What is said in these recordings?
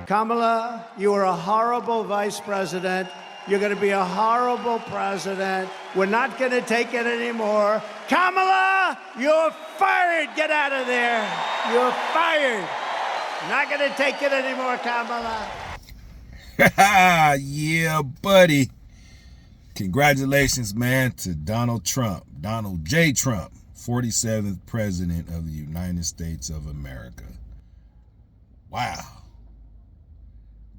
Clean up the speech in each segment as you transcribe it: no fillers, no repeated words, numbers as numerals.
Kamala, you are a horrible vice president. You're going to be a horrible president. We're not going to take it anymore. Kamala, you're fired. Get out of there. You're fired. Not going to take it anymore, Kamala. Yeah, buddy. Congratulations, man, to Donald Trump, Donald J. Trump, 47th President of the United States of America. Wow.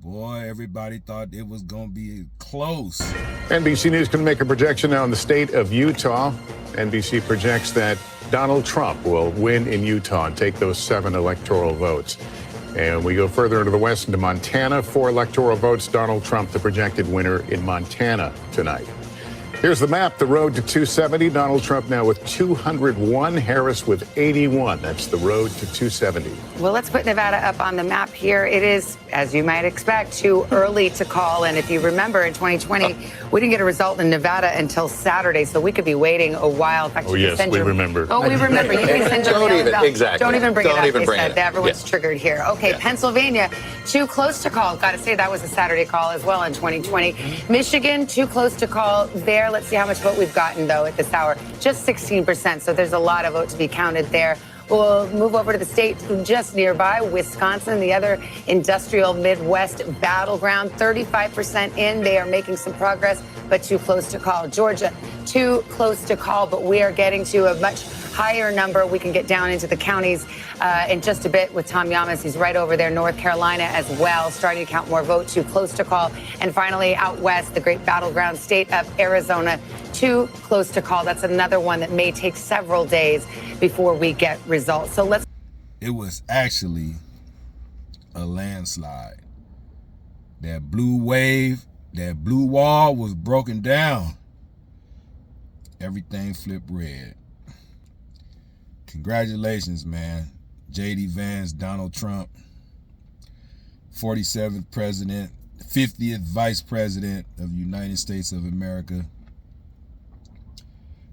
Boy, everybody thought it was going to be close. NBC News can make a projection now in the state of Utah. NBC projects that Donald Trump will win in Utah and take those 7 electoral votes. And we go further into the west, into Montana. 4 electoral votes. Donald Trump, the projected winner in Montana tonight. Here's the map, the road to 270. Donald Trump now with 201, Harris with 81. That's the road to 270. Well, let's put Nevada up on the map here. It is, as you might expect, too early to call. And if you remember, in 2020, we didn't get a result in Nevada until Saturday, so we could be waiting a while. In fact, oh, yes, we remember. Oh, we remember. You can send your mail bell. Exactly. Don't even bring Don't it up. even They bring said it that up. everyone's triggered here. Okay, Pennsylvania, too close to call. Got to say, that was a Saturday call as well in 2020. Michigan, too close to call there. Let's see how much vote we've gotten, though, at this hour. Just 16%, so there's a lot of vote to be counted there. We'll move over to the state just nearby, Wisconsin, the other industrial Midwest battleground. 35% in. They are making some progress, but too close to call. Georgia, too close to call, but we are getting to a much higher number. We can get down into the counties in just a bit with Tom Yamas. He's right over there. North Carolina as well, starting to count more votes, too close to call. And finally, out west, the great battleground state of Arizona, too close to call. That's another one that may take several days before we get results. So let's. It was actually a landslide. That blue wave, that blue wall was broken down. Everything flipped red. Congratulations, man. J.D. Vance, Donald Trump, 47th President, 50th Vice President of the United States of America.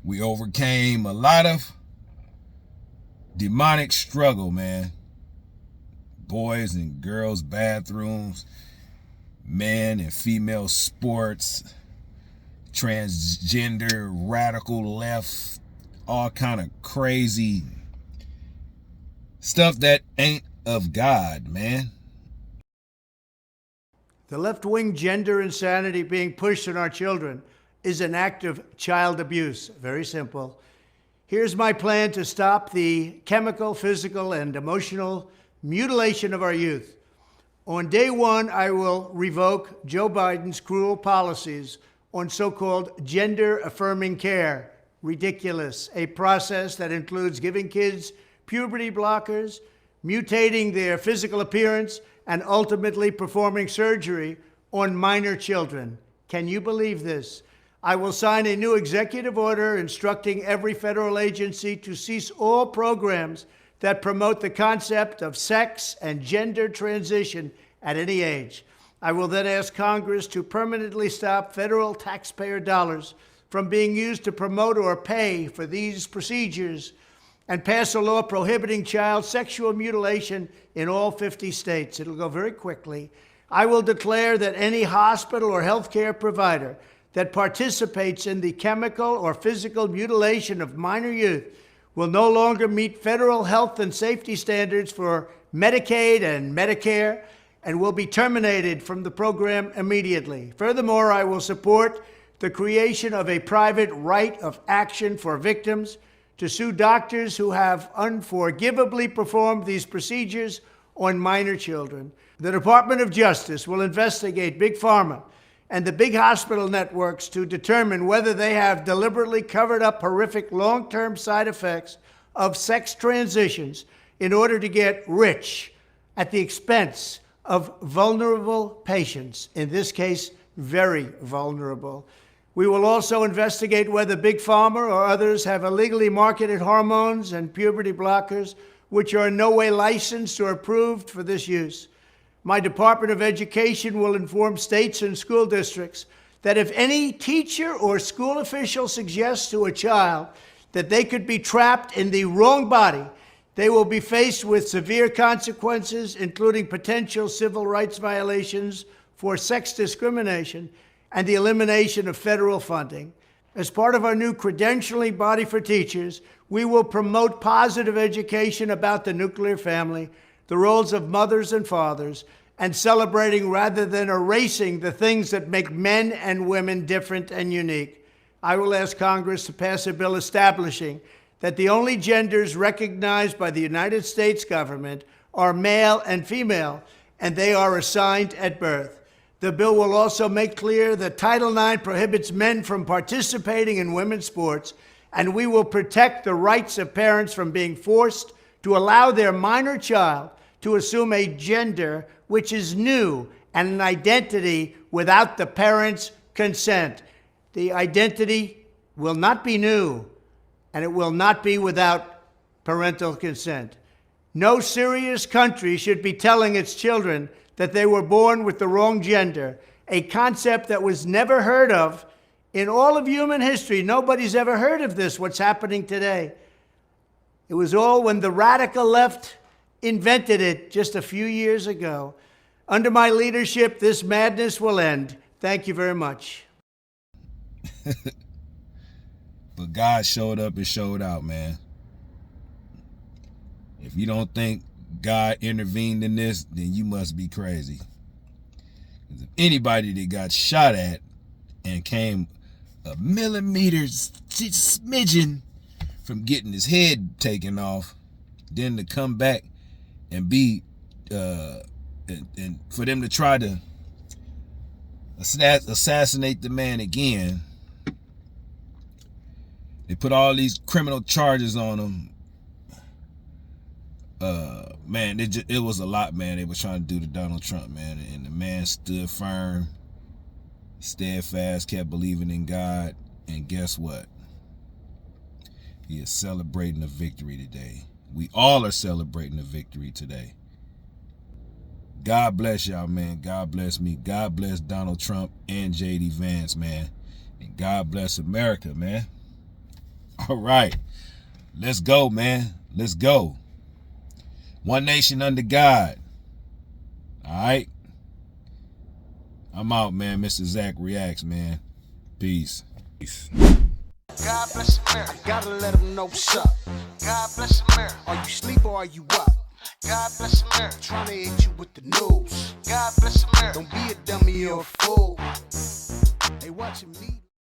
We overcame a lot of demonic struggle, man. Boys and girls bathrooms, men and female sports, transgender, radical left, all kind of crazy stuff that ain't of God, man. The left-wing gender insanity being pushed on our children is an act of child abuse. Very simple. Here's my plan to stop the chemical, physical, and emotional mutilation of our youth. On day one, I will revoke Joe Biden's cruel policies on so-called gender-affirming care. Ridiculous. A process that includes giving kids puberty blockers, mutating their physical appearance, and ultimately performing surgery on minor children. Can you believe this? I will sign a new executive order instructing every federal agency to cease all programs that promote the concept of sex and gender transition at any age. I will then ask Congress to permanently stop federal taxpayer dollars from being used to promote or pay for these procedures and pass a law prohibiting child sexual mutilation in all 50 states. It'll go very quickly. I will declare that any hospital or healthcare provider that participates in the chemical or physical mutilation of minor youth will no longer meet federal health and safety standards for Medicaid and Medicare and will be terminated from the program immediately. Furthermore, I will support the creation of a private right of action for victims to sue doctors who have unforgivably performed these procedures on minor children. The Department of Justice will investigate Big Pharma and the big hospital networks to determine whether they have deliberately covered up horrific long-term side effects of sex transitions in order to get rich at the expense of vulnerable patients, in this case, very vulnerable. We will also investigate whether Big Pharma or others have illegally marketed hormones and puberty blockers, which are in no way licensed or approved for this use. My Department of Education will inform states and school districts that if any teacher or school official suggests to a child that they could be trapped in the wrong body They will be faced with severe consequences, including potential civil rights violations for sex discrimination and the elimination of federal funding. As part of our new credentialing body for teachers, we will promote positive education about the nuclear family, the roles of mothers and fathers, and celebrating rather than erasing the things that make men and women different and unique. I will ask Congress to pass a bill establishing that the only genders recognized by the United States government are male and female, and they are assigned at birth. The bill will also make clear that Title IX prohibits men from participating in women's sports, and we will protect the rights of parents from being forced to allow their minor child to assume a gender which is new and an identity without the parent's consent. The identity will not be new, and it will not be without parental consent. No serious country should be telling its children that they were born with the wrong gender, a concept that was never heard of in all of human history. Nobody's ever heard of this, what's happening today. It was all when the radical left invented it just a few years ago. Under my leadership, this madness will end. Thank you very much. But God showed up and showed out, man. If you don't think God intervened in this, then you must be crazy. If anybody that got shot at and came a millimeter smidgen from getting his head taken off, then to come back and be and for them to try to assassinate the man again, they put all these criminal charges on him. Man, it was a lot, man. They were trying to do to Donald Trump, man. And the man stood firm, steadfast, kept believing in God. And guess what? He is celebrating a victory today. We all are celebrating a victory today. God bless y'all, man. God bless me. God bless Donald Trump and J.D. Vance, man. And God bless America, man. All right. Let's go, man. Let's go. One nation under God. All right. I'm out, man. Mr. Zach Reacts, man. Peace. Peace. God bless America. I gotta let them know what's up. God bless America. Are you asleep or are you up? God bless America. Trying to hit you with the news. God bless America. Don't be a dummy or a fool. They watching me.